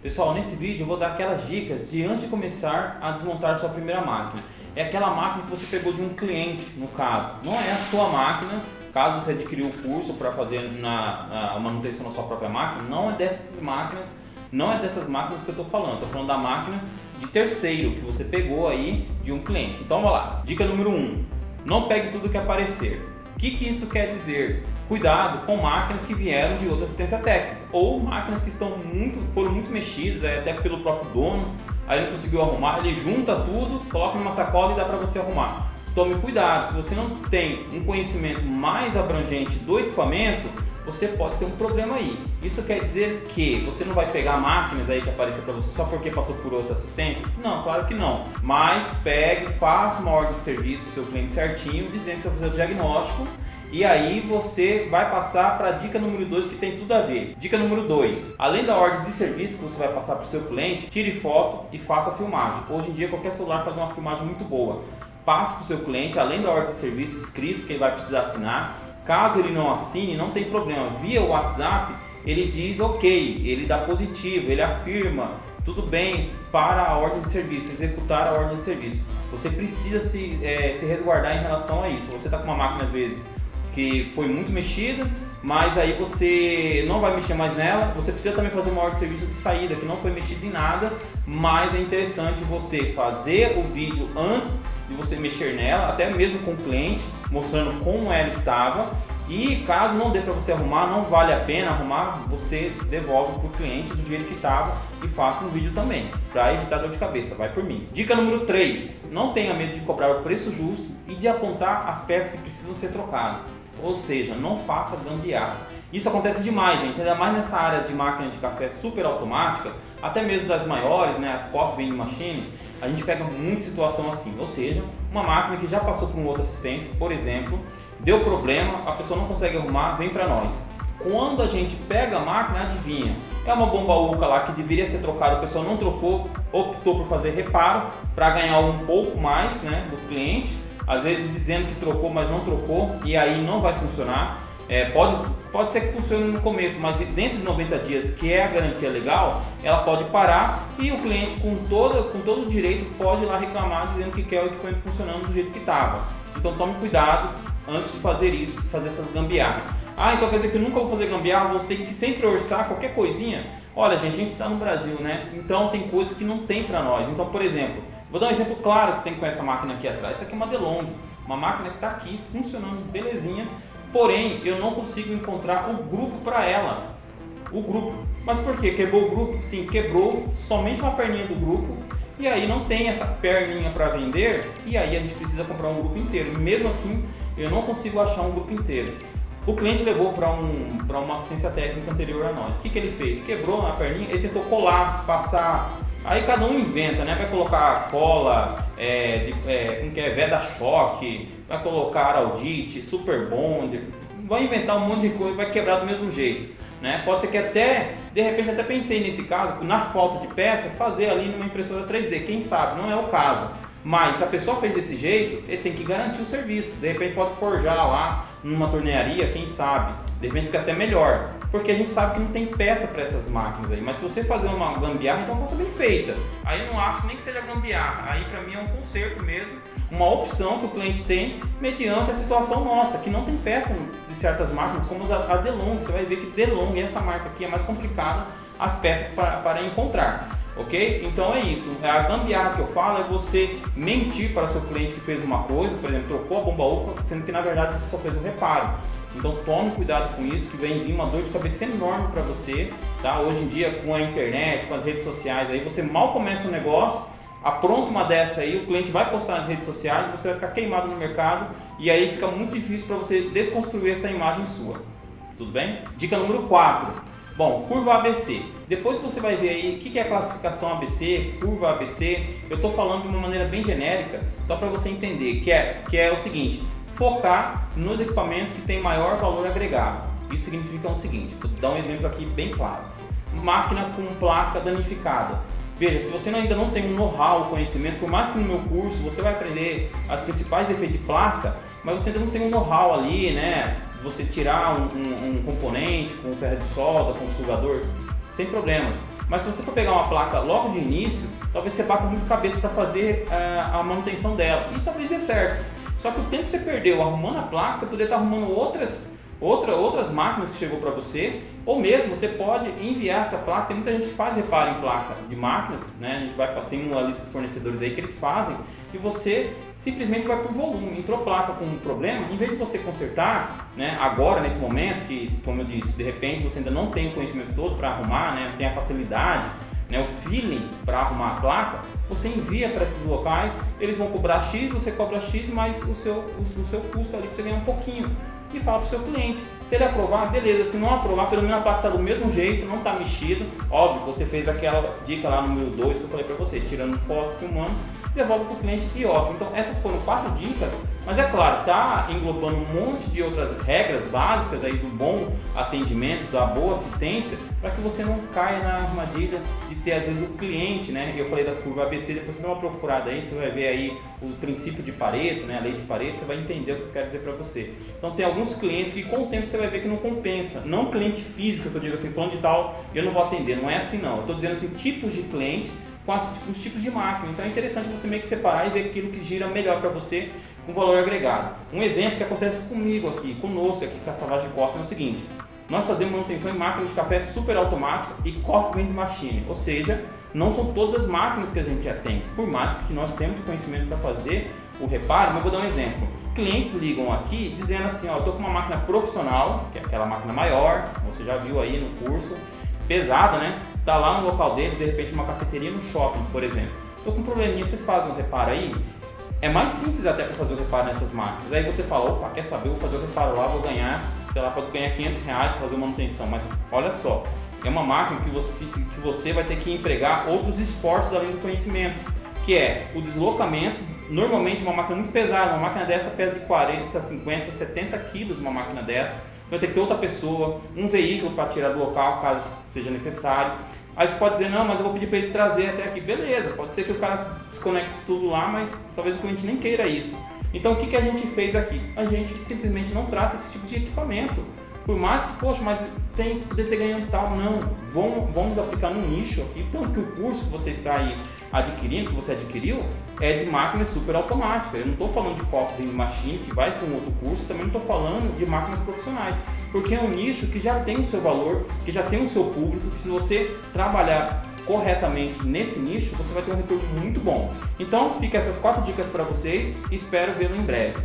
Pessoal, nesse vídeo eu vou dar aquelas dicas de antes de começar a desmontar sua primeira máquina. É aquela máquina que você pegou de um cliente, no caso. Não é a sua máquina, caso você adquiriu o curso para fazer a manutenção da sua própria máquina, não é dessas máquinas que eu estou falando. Estou falando da máquina de terceiro que você pegou aí de um cliente. Então vamos lá. Dica número 1. Não pegue tudo que aparecer. O que isso quer dizer? Cuidado com máquinas que vieram de outra assistência técnica ou máquinas que foram muito mexidas, até pelo próprio dono, aí não conseguiu arrumar, ele junta tudo, coloca numa sacola e dá para você arrumar. Tome cuidado, se você não tem um conhecimento mais abrangente do equipamento, você pode ter um problema aí. Isso quer dizer que você não vai pegar máquinas aí que aparecem para você só porque passou por outra assistência? Não, claro que não. Mas pegue, faça uma ordem de serviço para o seu cliente certinho, dizendo que você vai fazer o diagnóstico. E aí você vai passar para a dica número 2, que tem tudo a ver. Dica número 2. Além da ordem de serviço que você vai passar para o seu cliente, tire foto e faça filmagem. Hoje em dia qualquer celular faz uma filmagem muito boa. Passe para o seu cliente, além da ordem de serviço escrito que ele vai precisar assinar. Caso ele não assine, não tem problema. Via WhatsApp ele diz ok, ele dá positivo, ele afirma tudo bem para a ordem de serviço, executar a ordem de serviço. Você precisa se resguardar em relação a isso. Você está com uma máquina às vezes que foi muito mexida, mas aí você não vai mexer mais nela, você precisa também fazer uma ordem de serviço de saída que não foi mexida em nada, mas é interessante você fazer o vídeo antes de você mexer nela, até mesmo com o cliente, mostrando como ela estava, e caso não dê para você arrumar, não vale a pena arrumar, você devolve para o cliente do jeito que estava e faça um vídeo também, para evitar dor de cabeça, vai por mim. Dica número 3, não tenha medo de cobrar o preço justo e de apontar as peças que precisam ser trocadas. Ou seja, não faça gambiarra. Isso acontece demais, gente, ainda mais nessa área de máquina de café super automática, até mesmo das maiores, né, as coffee vending machine, a gente pega muita situação assim. Ou seja, uma máquina que já passou por uma outra assistência, por exemplo, deu problema, a pessoa não consegue arrumar, vem para nós. Quando a gente pega a máquina, adivinha? É uma bomba Uca lá que deveria ser trocada, a pessoa não trocou, optou por fazer reparo para ganhar um pouco mais, né, do cliente. Às vezes dizendo que trocou, mas não trocou, e aí não vai funcionar. Pode ser que funcione no começo, mas dentro de 90 dias, que é a garantia legal, ela pode parar e o cliente com todo o direito pode ir lá reclamar dizendo que quer o equipamento funcionando do jeito que estava. Então tome cuidado antes de fazer isso, de fazer essas gambiarras. Então quer dizer que eu nunca vou fazer gambiarra, vou ter que sempre orçar qualquer coisinha? Olha gente, a gente está no Brasil, né? Então tem coisas que não tem para nós. Então, por exemplo, vou dar um exemplo claro que tem com essa máquina aqui atrás. Essa aqui é uma DeLonghi, uma máquina que está aqui funcionando belezinha, porém eu não consigo encontrar o grupo para ela. O grupo. Mas por quê? Quebrou o grupo? Sim, quebrou somente uma perninha do grupo e aí não tem essa perninha para vender e aí a gente precisa comprar um grupo inteiro. E mesmo assim eu não consigo achar um grupo inteiro. O cliente levou para uma assistência técnica anterior a nós. O que ele fez? Quebrou a perninha, ele tentou colar, passar. Aí cada um inventa, né? Vai colocar cola, Veda-Choque, vai colocar Araldite, Super Bond, vai inventar um monte de coisa, vai quebrar do mesmo jeito, né? Pode ser que de repente até pensei nesse caso, na falta de peça, fazer ali numa impressora 3D, quem sabe, não é o caso. Mas se a pessoa fez desse jeito, ele tem que garantir o serviço. De repente pode forjar lá numa tornearia, quem sabe. De repente fica até melhor. Porque a gente sabe que não tem peça para essas máquinas aí. Mas se você fazer uma gambiarra, então faça bem feita. Aí eu não acho nem que seja gambiarra. Aí para mim é um conserto mesmo. Uma opção que o cliente tem mediante a situação nossa. Que não tem peça de certas máquinas, como a DeLonghi. Você vai ver que DeLonghi, essa marca aqui, é mais complicada as peças para encontrar. Ok? Então é isso. A gambiarra que eu falo é você mentir para seu cliente que fez uma coisa, por exemplo, trocou a bomba Uca, sendo que na verdade você só fez um reparo. Então tome cuidado com isso, que vem vir uma dor de cabeça enorme para você, tá? Hoje em dia com a internet, com as redes sociais, aí você mal começa um negócio, apronta uma dessa aí, o cliente vai postar nas redes sociais, você vai ficar queimado no mercado e aí fica muito difícil para você desconstruir essa imagem sua. Tudo bem? Dica número 4. Bom, curva ABC. Depois você vai ver aí o que é a classificação ABC, curva ABC. Eu estou falando de uma maneira bem genérica, só para você entender, que é o seguinte: focar nos equipamentos que têm maior valor agregado. Isso significa o seguinte, vou dar um exemplo aqui bem claro. Máquina com placa danificada. Veja, se você ainda não tem um know-how, conhecimento, por mais que no meu curso você vai aprender as principais defeitos de placa, mas você ainda não tem um know-how ali, né? Você tirar um componente com ferro de solda, com sugador, sem problemas. Mas se você for pegar uma placa logo de início, talvez você bata muito cabeça para fazer a manutenção dela e talvez dê certo. Só que o tempo que você perdeu arrumando a placa, você poderia estar arrumando outras máquinas que chegou para você, ou mesmo você pode enviar essa placa. Tem muita gente que faz reparo em placa de máquinas, né? A gente tem uma lista de fornecedores aí que eles fazem, e você simplesmente vai por volume. Entrou placa com um problema, em vez de você consertar, né, agora nesse momento, que como eu disse, de repente você ainda não tem o conhecimento todo para arrumar, né, não tem a facilidade, né, o feeling para arrumar a placa, você envia para esses locais, eles vão cobrar X, você cobra X, mas o seu custo ali você ganha um pouquinho. E fala para o seu cliente, se ele aprovar, beleza, se não aprovar, pelo menos a placa está do mesmo jeito, não está mexida. Óbvio, você fez aquela dica lá no número 2 que eu falei para você, tirando foto, filmando, devolve para o cliente e ótimo. Então essas foram 4 dicas, mas é claro, está englobando um monte de outras regras básicas aí do bom atendimento, da boa assistência, para que você não caia na armadilha de ter às vezes o cliente, né? Eu falei da curva ABC, depois você dá uma procurada aí, você vai ver aí o princípio de Pareto, né? A lei de Pareto, você vai entender o que eu quero dizer para você. Então tem alguns clientes que com o tempo você vai ver que não compensa, não cliente físico, que eu digo assim, falando de tal, eu não vou atender, não é assim não, eu estou dizendo assim, tipos de cliente, com os tipos de máquina. Então é interessante você meio que separar e ver aquilo que gira melhor para você com valor agregado. Um exemplo que acontece comigo aqui, conosco aqui com a Savage Coffee é o seguinte: nós fazemos manutenção em máquinas de café super automática e coffee vending machine, ou seja, não são todas as máquinas que a gente atende, por mais que nós temos conhecimento para fazer o reparo. Mas eu vou dar um exemplo. Clientes ligam aqui dizendo assim, ó, eu estou com uma máquina profissional, que é aquela máquina maior, você já viu aí no curso, pesada, né? Tá lá no local dele, de repente uma cafeteria no shopping, por exemplo. Estou com um probleminha, vocês fazem um reparo aí? É mais simples até para fazer o reparo nessas máquinas. Aí você fala, opa, quer saber, eu vou fazer o reparo lá, vou ganhar, sei lá, pode ganhar R$500 para fazer uma manutenção. Mas olha só, é uma máquina que você vai ter que empregar outros esforços além do conhecimento, que é o deslocamento. Normalmente uma máquina muito pesada, uma máquina dessa pesa de 40, 50, 70 quilos, uma máquina dessa. Você vai ter que ter outra pessoa, um veículo para tirar do local, caso seja necessário. Aí você pode dizer, não, mas eu vou pedir para ele trazer até aqui. Beleza, pode ser que o cara desconecte tudo lá, mas talvez o cliente nem queira isso. Então o que a gente fez aqui? A gente simplesmente não trata esse tipo de equipamento. Por mais que, poxa, mas tem que poder ter ganhando tal, não. Vamos aplicar no nicho aqui. Tanto que o curso que você está aí adquirindo, que você adquiriu, é de máquinas super automáticas. Eu não estou falando de coffee machine, que vai ser um outro curso, também não estou falando de máquinas profissionais, porque é um nicho que já tem o seu valor, que já tem o seu público, que se você trabalhar corretamente nesse nicho, você vai ter um retorno muito bom. Então, fica essas 4 dicas para vocês e espero vê-lo em breve.